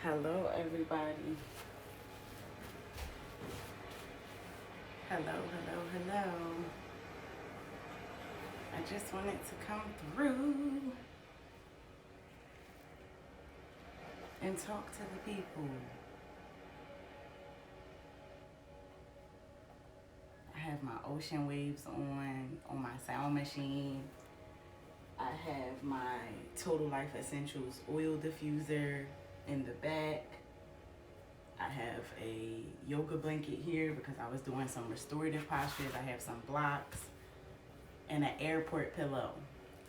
Hello, everybody. Hello. I just wanted to come through and talk to the people. I have my ocean waves on my sound machine. I have my Total Life Essentials oil diffuser in the back. I have a yoga blanket here because I was doing some restorative postures. I have some blocks and an airport pillow.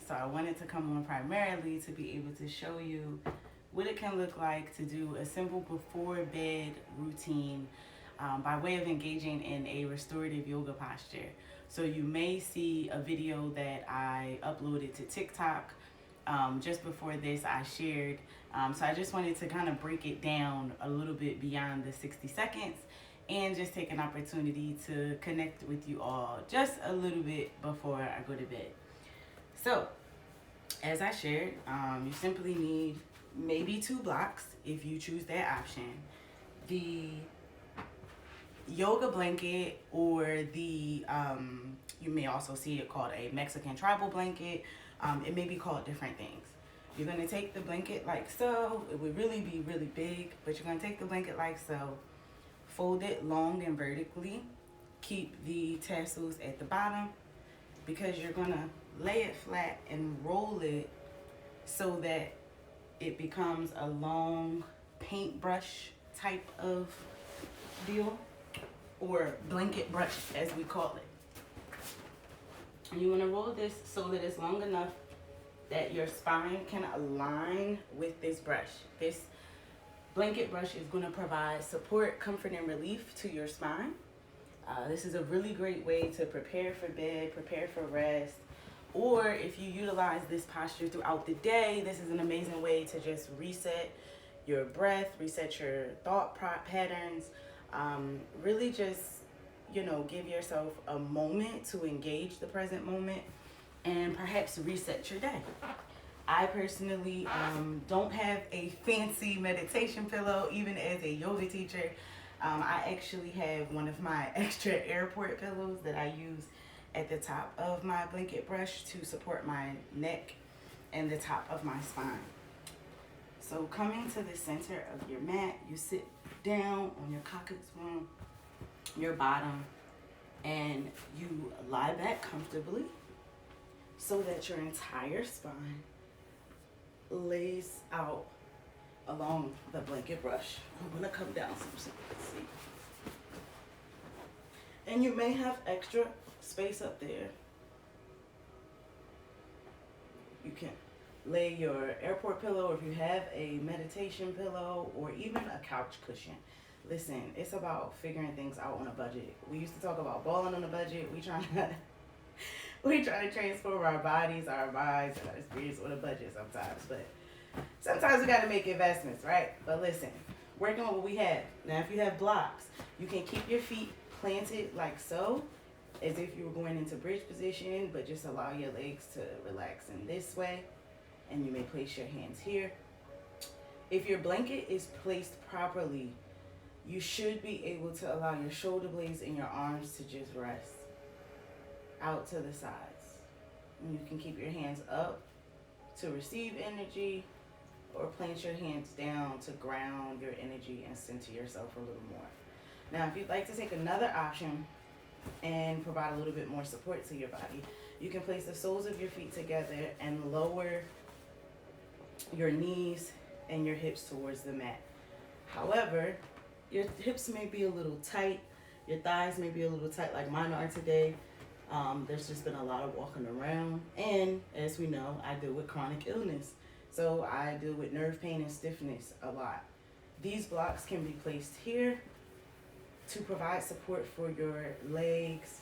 So I wanted to come on primarily to be able to show you what it can look like to do a simple before bed routine by way of engaging in a restorative yoga posture. So you may see a video that I uploaded to TikTok. Just before this, I shared. So I just wanted to kind of break it down a little bit beyond the 60 seconds and just take an opportunity to connect with you all just a little bit before I go to bed. So, as I shared, you simply need maybe 2 blocks if you choose that option. The yoga blanket, or the you may also see it called a Mexican tribal blanket. It may be called different things. You're going to take the blanket like so. It would really be really big, but you're going to take the blanket like so, fold it long and vertically, keep the tassels at the bottom, because you're going to lay it flat and roll it so that it becomes a long paintbrush type of deal, or blanket brush as we call it. And you want to roll this so that it's long enough that your spine can align with this brush. This blanket brush is going to provide support, comfort, and relief to your spine. This is a really great way to prepare for bed, prepare for rest, or if you utilize this posture throughout the day, this is an amazing way to just reset your breath, reset your thought patterns, really just, give yourself a moment to engage the present moment and perhaps reset your day. I personally don't have a fancy meditation pillow, even as a yoga teacher. I actually have one of my extra airport pillows that I use at the top of my blanket brush to support my neck and the top of my spine. So coming to the center of your mat, you sit down on your coccyx bone, your bottom, and you lie back comfortably so that your entire spine lays out along the blanket brush. I'm gonna come down so you can see. And you may have extra space up there. You can lay your airport pillow, or if you have a meditation pillow, or even a couch cushion. Listen, it's about figuring things out on a budget. We used to talk about balling on a budget. We trying to transform our bodies, our minds, and our spirits on a budget sometimes. But sometimes we got to make investments, right? But listen, working on what we have. Now, if you have blocks, you can keep your feet planted like so, as if you were going into bridge position, but just allow your legs to relax in this way. And you may place your hands here. If your blanket is placed properly, you should be able to allow your shoulder blades and your arms to just rest out to the sides. And you can keep your hands up to receive energy, or plant your hands down to ground your energy and center yourself a little more. Now, if you'd like to take another option and provide a little bit more support to your body, you can place the soles of your feet together and lower your knees and your hips towards the mat. However, your hips may be a little tight, your thighs may be a little tight like mine are today. There's just been a lot of walking around, and as we know, I deal with chronic illness, so I deal with nerve pain and stiffness a lot. These blocks can be placed here to provide support for your legs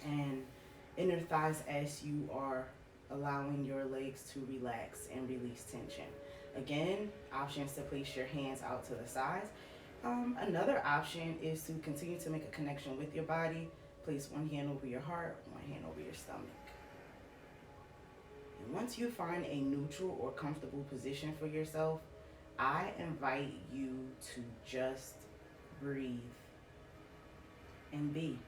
and inner thighs as you are allowing your legs to relax and release tension. Again, options to place your hands out to the sides. Another option is to continue to make a connection with your body. Place one hand over your heart, one hand over your stomach. And once you find a neutral or comfortable position for yourself, I invite you to just breathe and be.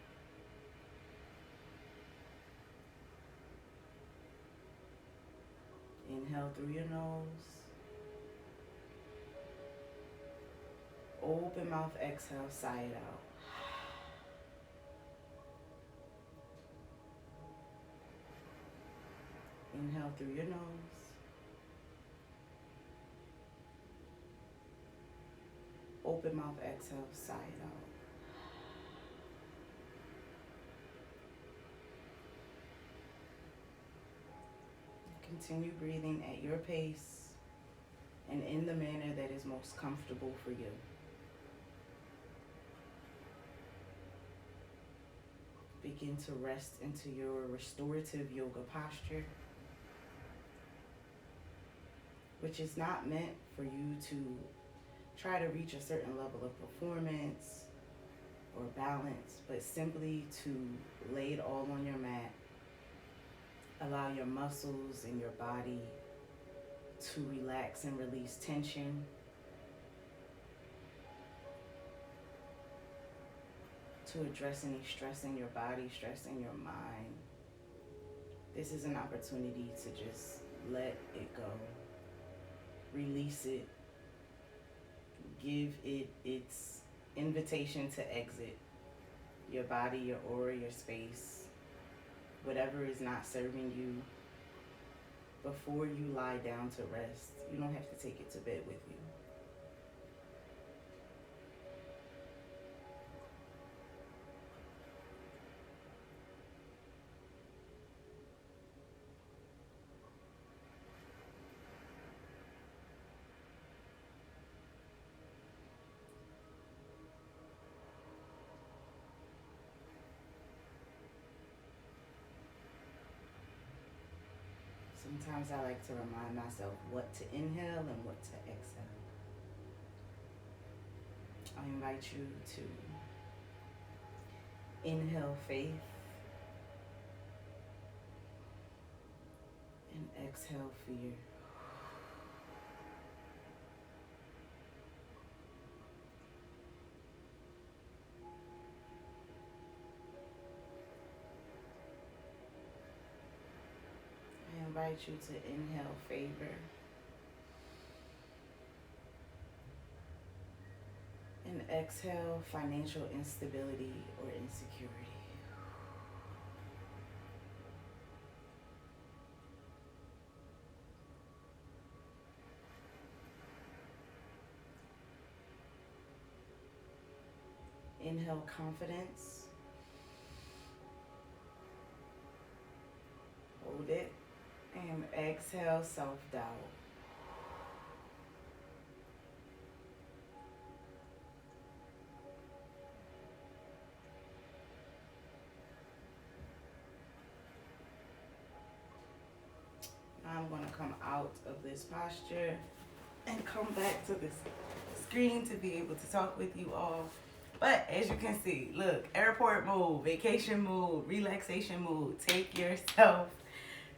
Inhale through your nose. Open mouth, exhale, sigh it out. Inhale through your nose. Open mouth, exhale, sigh it out. Continue breathing at your pace and in the manner that is most comfortable for you. Begin to rest into your restorative yoga posture, which is not meant for you to try to reach a certain level of performance or balance, but simply to lay it all on your mat. Allow your muscles and your body to relax and release tension. To address any stress in your body, stress in your mind. This is an opportunity to just let it go. Release it. Give it its invitation to exit your body, your aura, your space, whatever is not serving you. Before you lie down to rest, you don't have to take it to bed with you. Sometimes I like to remind myself what to inhale and what to exhale. I invite you to inhale faith and exhale fear. I invite you to inhale favor and exhale financial instability or insecurity. Inhale confidence. Hold it. And exhale self-doubt. Now I'm going to come out of this posture and come back to this screen to be able to talk with you all. But as you can see, look, airport mode, vacation mode, relaxation mode. Take yourself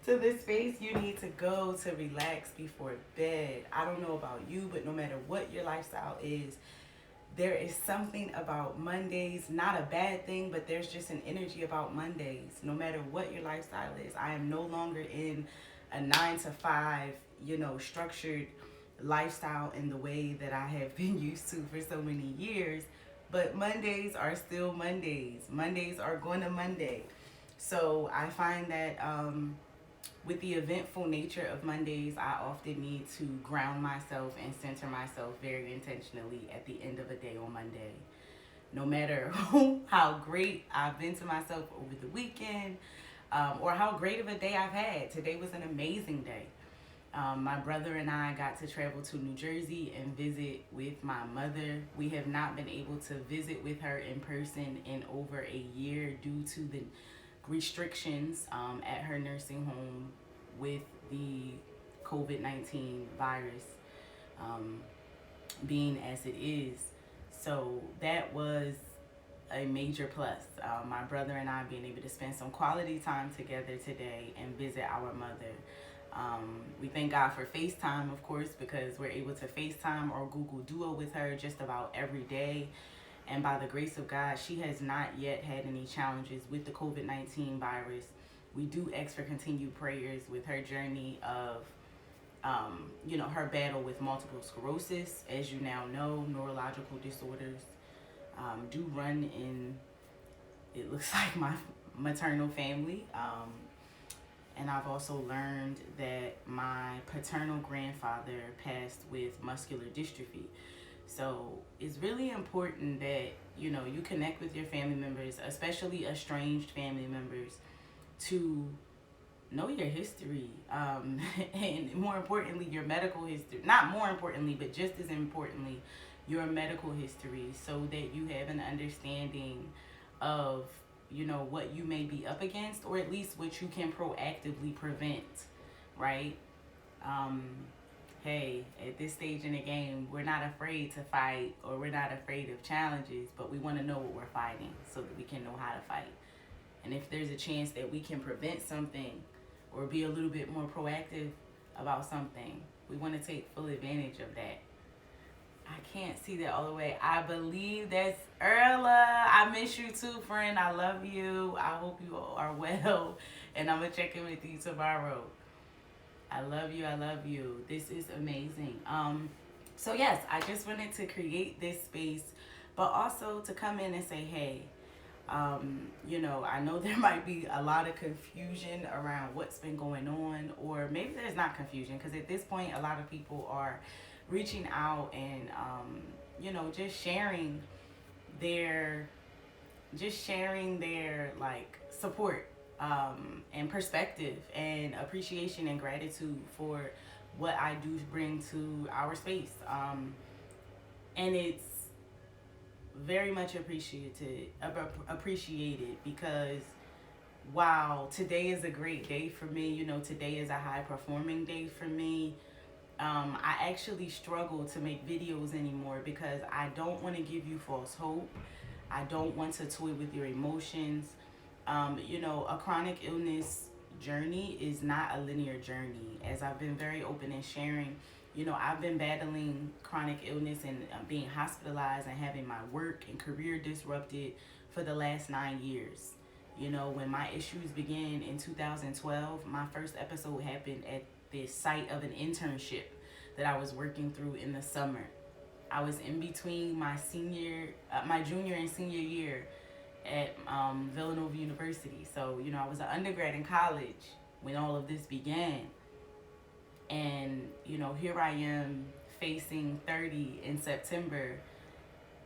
to the space you need to go to relax before bed. I don't know about you, but no matter what your lifestyle is, there is something about Mondays, not a bad thing, but there's just an energy about Mondays. No matter what your lifestyle is, I am no longer in a 9 to 5, structured lifestyle in the way that I have been used to for so many years. But Mondays are still Mondays. Mondays are going to Monday. So I find that with the eventful nature of Mondays, I often need to ground myself and center myself very intentionally at the end of a day on Monday. No matter how great I've been to myself over the weekend or how great of a day I've had. Today was an amazing day. My brother and I got to travel to New Jersey and visit with my mother. We have not been able to visit with her in person in over a year due to the restrictions at her nursing home with the COVID-19 virus being as it is. So that was a major plus. My brother and I being able to spend some quality time together today and visit our mother. We thank God for FaceTime, of course, because we're able to FaceTime or Google Duo with her just about every day. And by the grace of God, she has not yet had any challenges with the COVID-19 virus. We do ask for continued prayers with her journey of, her battle with multiple sclerosis. As you now know, neurological disorders do run in, it looks like, my maternal family. And I've also learned that my paternal grandfather passed with muscular dystrophy. So it's really important that, you connect with your family members, especially estranged family members, to know your history. And more importantly, your medical history. Not more importantly, but just as importantly, your medical history, so that you have an understanding of, what you may be up against, or at least what you can proactively prevent, right? Um, hey, at this stage in the game, we're not afraid to fight, or we're not afraid of challenges, but we want to know what we're fighting so that we can know how to fight. And if there's a chance that we can prevent something or be a little bit more proactive about something, we want to take full advantage of that. I can't see that all the way. I believe that's Erla. I miss you too, friend. I love you. I hope you are well. And I'm going to check in with you tomorrow. I love you. I love you. This is amazing. So yes, I just wanted to create this space, but also to come in and say, hey, I know there might be a lot of confusion around what's been going on, or maybe there's not confusion, because at this point, a lot of people are reaching out and, just sharing their like support, and perspective and appreciation and gratitude for what I do bring to our space. And it's very much appreciated, because while today is a great day for me, today is a high performing day for me, I actually struggle to make videos anymore, because I don't want to give you false hope. I don't want to toy with your emotions. A chronic illness journey is not a linear journey. As I've been very open and sharing, I've been battling chronic illness and being hospitalized and having my work and career disrupted for the last 9 years. When my issues began in 2012, my first episode happened at the site of an internship that I was working through in the summer. I was in between my junior and senior year at Villanova University. So, I was an undergrad in college when all of this began. And, here I am facing 30 in September.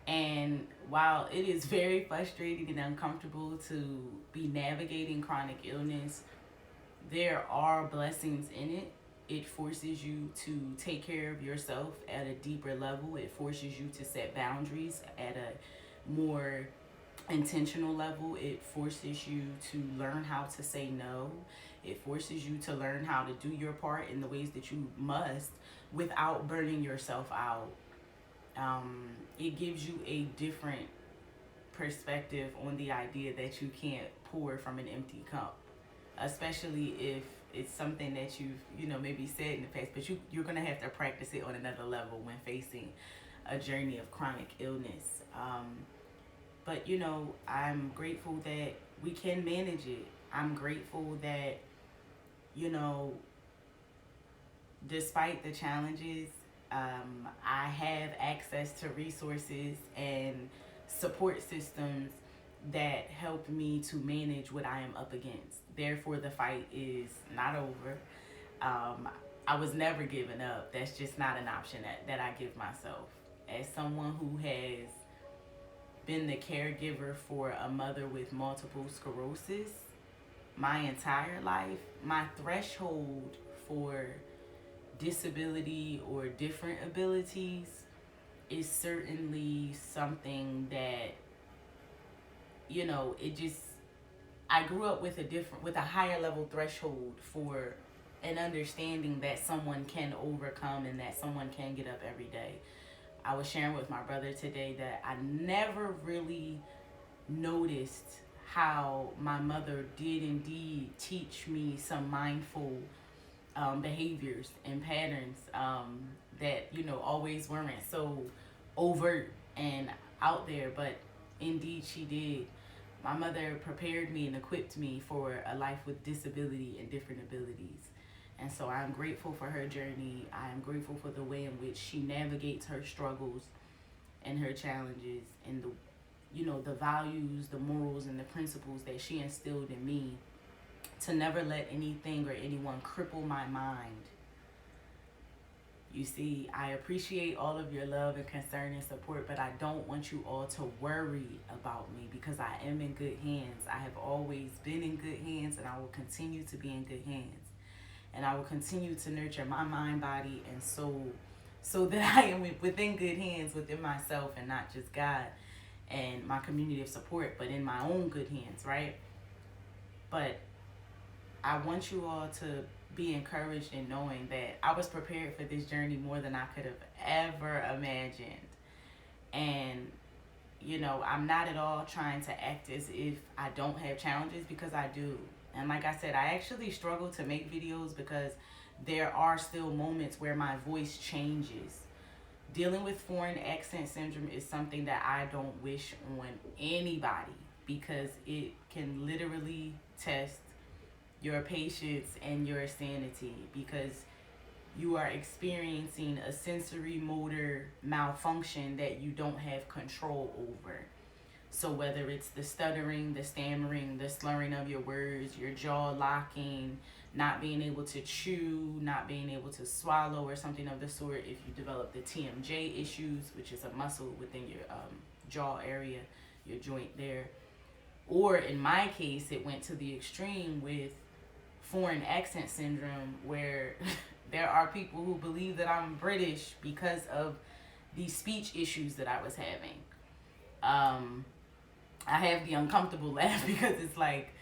And while it is very frustrating and uncomfortable to be navigating chronic illness, there are blessings in it. It forces you to take care of yourself at a deeper level. It forces you to set boundaries at a more intentional level. It forces you to learn how to say no. It forces you to learn how to do your part in the ways that you must without burning yourself out. It gives you a different perspective on the idea that you can't pour from an empty cup, especially if it's something that you've maybe said in the past, but you're going to have to practice it on another level when facing a journey of chronic illness. But I'm grateful that we can manage it. I'm grateful that despite the challenges, I have access to resources and support systems that help me to manage what I am up against. Therefore, the fight is not over. I was never giving up. That's just not an option that I give myself. As someone who has been the caregiver for a mother with multiple sclerosis my entire life, my threshold for disability or different abilities is certainly something that I grew up with a higher level threshold for an understanding that someone can overcome and that someone can get up every day. I was sharing with my brother today that I never really noticed how my mother did indeed teach me some mindful behaviors and patterns that, always weren't so overt and out there, but indeed she did. My mother prepared me and equipped me for a life with disability and different abilities. And so I'm grateful for her journey. I am grateful for the way in which she navigates her struggles and her challenges, and the values, the morals, and the principles that she instilled in me to never let anything or anyone cripple my mind. You see, I appreciate all of your love and concern and support, but I don't want you all to worry about me, because I am in good hands. I have always been in good hands, and I will continue to be in good hands. And I will continue to nurture my mind, body, and soul, so that I am within good hands within myself, and not just God and my community of support, but in my own good hands, right? But I want you all to be encouraged in knowing that I was prepared for this journey more than I could have ever imagined. And, I'm not at all trying to act as if I don't have challenges, because I do. And like I said, I actually struggle to make videos because there are still moments where my voice changes. Dealing with foreign accent syndrome is something that I don't wish on anybody, because it can literally test your patience and your sanity, because you are experiencing a sensory motor malfunction that you don't have control over. So whether it's the stuttering, the stammering, the slurring of your words, your jaw locking, not being able to chew, not being able to swallow, or something of the sort, if you develop the TMJ issues, which is a muscle within your jaw area, your joint there. Or in my case, it went to the extreme with foreign accent syndrome, where there are people who believe that I'm British because of the speech issues that I was having. I have the uncomfortable laugh, because it's like,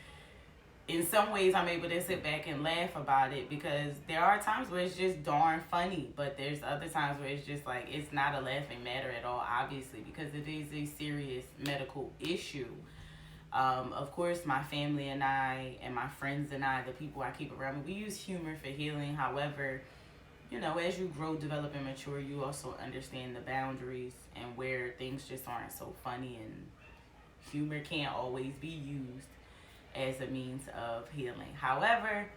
in some ways I'm able to sit back and laugh about it, because there are times where it's just darn funny, but there's other times where it's just like, it's not a laughing matter at all, obviously, because it is a serious medical issue. Of course, my family and I, and my friends and I, the people I keep around me, we use humor for healing. However, as you grow, develop, and mature, you also understand the boundaries and where things just aren't so funny, and humor can't always be used as a means of healing. However,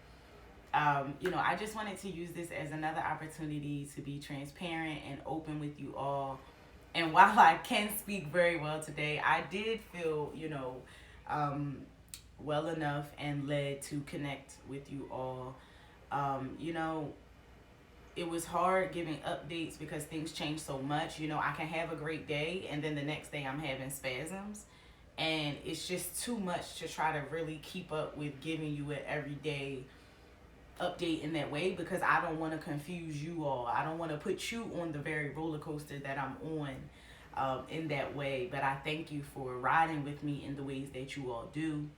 I just wanted to use this as another opportunity to be transparent and open with you all. And while I can speak very well today, I did feel, well enough and led to connect with you all. It was hard giving updates because things change so much. I can have a great day, and then the next day I'm having spasms. And it's just too much to try to really keep up with giving you an everyday update in that way, because I don't want to confuse you all. I don't want to put you on the very roller coaster that I'm on in that way. But I thank you for riding with me in the ways that you all do.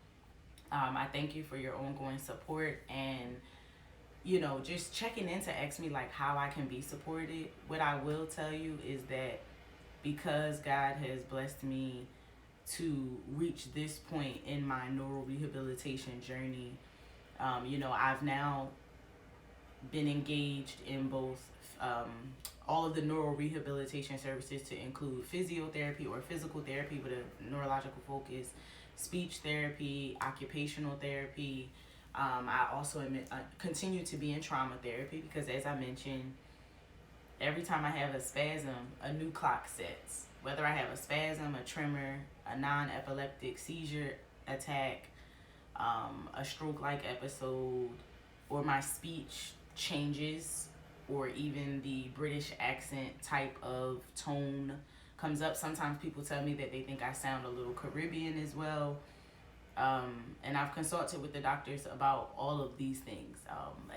I thank you for your ongoing support, and just checking in to ask me like how I can be supported. What I will tell you is that because God has blessed me to reach this point in my neural rehabilitation journey, I've now been engaged in both all of the neural rehabilitation services, to include physiotherapy or physical therapy with a neurological focus, speech therapy, occupational therapy. I also continue to be in trauma therapy, because as I mentioned, every time I have a spasm, a new clock sets. Whether I have a spasm, a tremor, a non-epileptic seizure attack, a stroke-like episode, or my speech changes, or even the British accent type of tone comes up. Sometimes people tell me that they think I sound a little Caribbean as well. And I've consulted with the doctors about all of these things.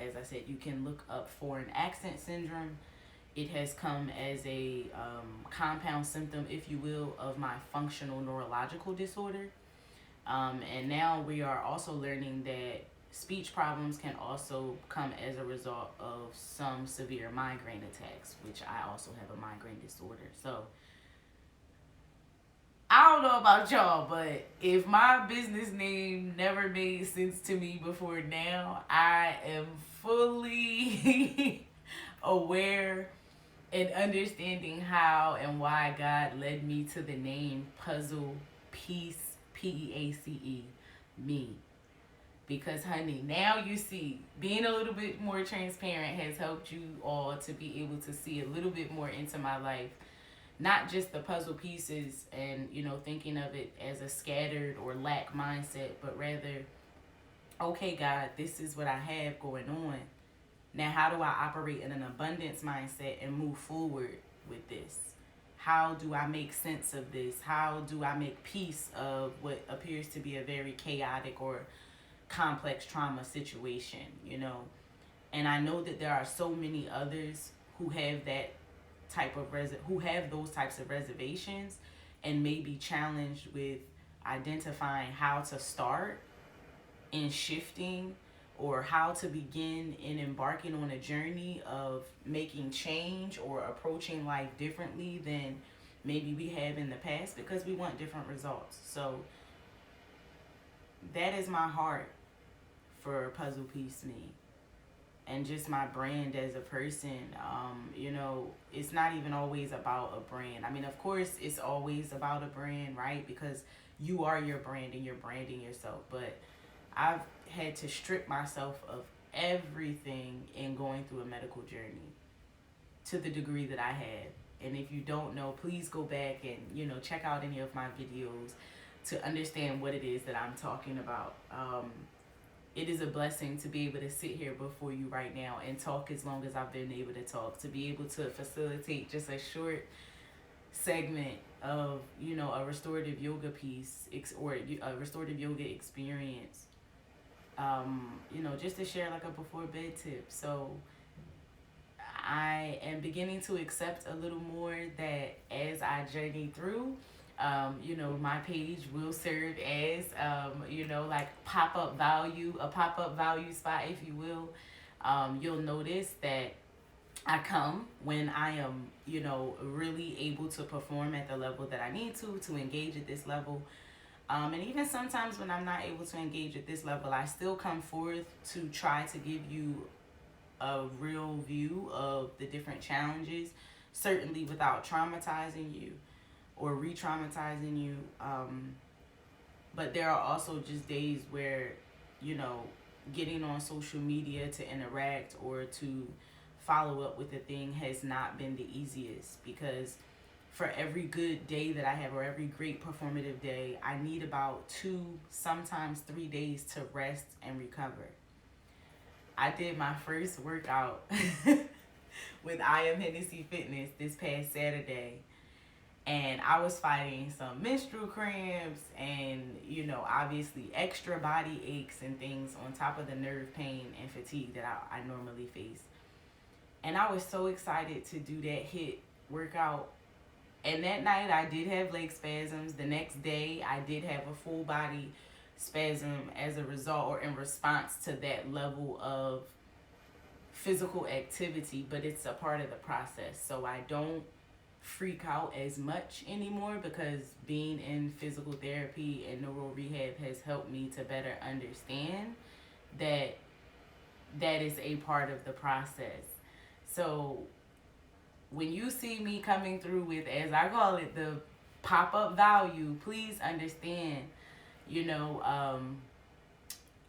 As I said, you can look up foreign accent syndrome. It has come as a compound symptom, if you will, of my functional neurological disorder. And now we are also learning that speech problems can also come as a result of some severe migraine attacks, which I also have a migraine disorder. So I don't know about y'all, but if my business name never made sense to me before now, I am fully aware and understanding how and why God led me to the name Puzzle Peace, Peace, me. Because, honey, now you see, being a little bit more transparent has helped you all to be able to see a little bit more into my life. Not just the puzzle pieces and, thinking of it as a scattered or lack mindset, but rather, okay, God, this is what I have going on. Now, how do I operate in an abundance mindset and move forward with this? How do I make sense of this? How do I make peace of what appears to be a very chaotic or complex trauma situation? And I know that there are so many others who have that who have those types of reservations and may be challenged with identifying how to start in shifting or how to begin in embarking on a journey of making change or approaching life differently than maybe we have in the past, because we want different results. So that is my heart for Puzzle Piece Me, and just my brand as a person. It's not even always about a brand. I mean, of course, it's always about a brand, right? Because you are your brand and you're branding yourself. But I've had to strip myself of everything in going through a medical journey to the degree that I have. And if you don't know, please go back and, check out any of my videos to understand what it is that I'm talking about. It is a blessing to be able to sit here before you right now and talk as long as I've been able to talk, to be able to facilitate just a short segment of, a restorative yoga piece or a restorative yoga experience, just to share like a before bed tip. So I am beginning to accept a little more that as I journey through, my page will serve as, like a pop-up value spot, if you will. You'll notice that I come when I am, really able to perform at the level that I need to engage at this level. And even sometimes when I'm not able to engage at this level, I still come forth to try to give you a real view of the different challenges, certainly without traumatizing you or re-traumatizing you. But there are also just days where, getting on social media to interact or to follow up with a thing has not been the easiest, because for every good day that I have or every great performative day, I need about 2, sometimes 3 days to rest and recover. I did my first workout with I Am Hennessy Fitness this past Saturday, and I was fighting some menstrual cramps and, obviously extra body aches and things on top of the nerve pain and fatigue that I normally face. And I was so excited to do that HIIT workout. And that night I did have leg spasms. The next day I did have a full body spasm as a result or in response to that level of physical activity, but it's a part of the process. So I don't freak out as much anymore, because being in physical therapy and neuro rehab has helped me to better understand that that is a part of the process. So when you see me coming through with, as I call it, the pop-up value, please understand,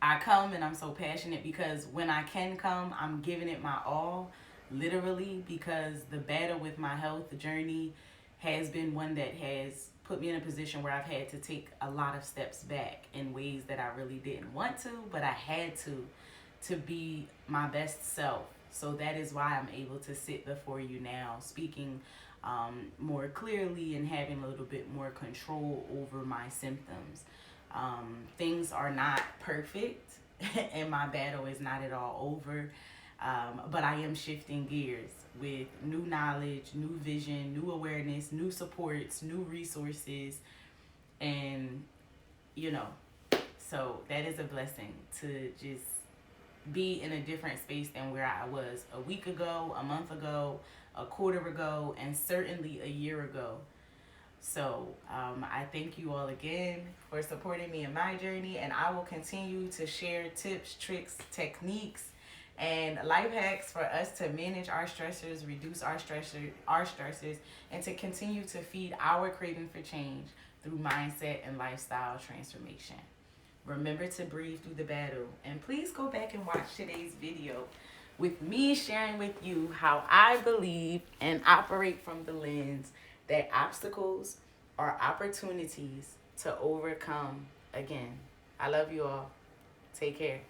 I come and I'm so passionate because when I can come, I'm giving it my all, literally, because the battle with my health journey has been one that has put me in a position where I've had to take a lot of steps back in ways that I really didn't want to, but I had to be my best self. So that is why I'm able to sit before you now, speaking more clearly and having a little bit more control over my symptoms. Things are not perfect and my battle is not at all over, but I am shifting gears with new knowledge, new vision, new awareness, new supports, new resources, and so that is a blessing to just be in a different space than where I was a week ago, a month ago, a quarter ago, and certainly a year ago. So I thank you all again for supporting me in my journey, and I will continue to share tips, tricks, techniques, and life hacks for us to manage our stressors, reduce our stressors, and to continue to feed our craving for change through mindset and lifestyle transformation. Remember to breathe through the battle, and please go back and watch today's video with me sharing with you how I believe and operate from the lens that obstacles are opportunities to overcome again. I love you all. Take care.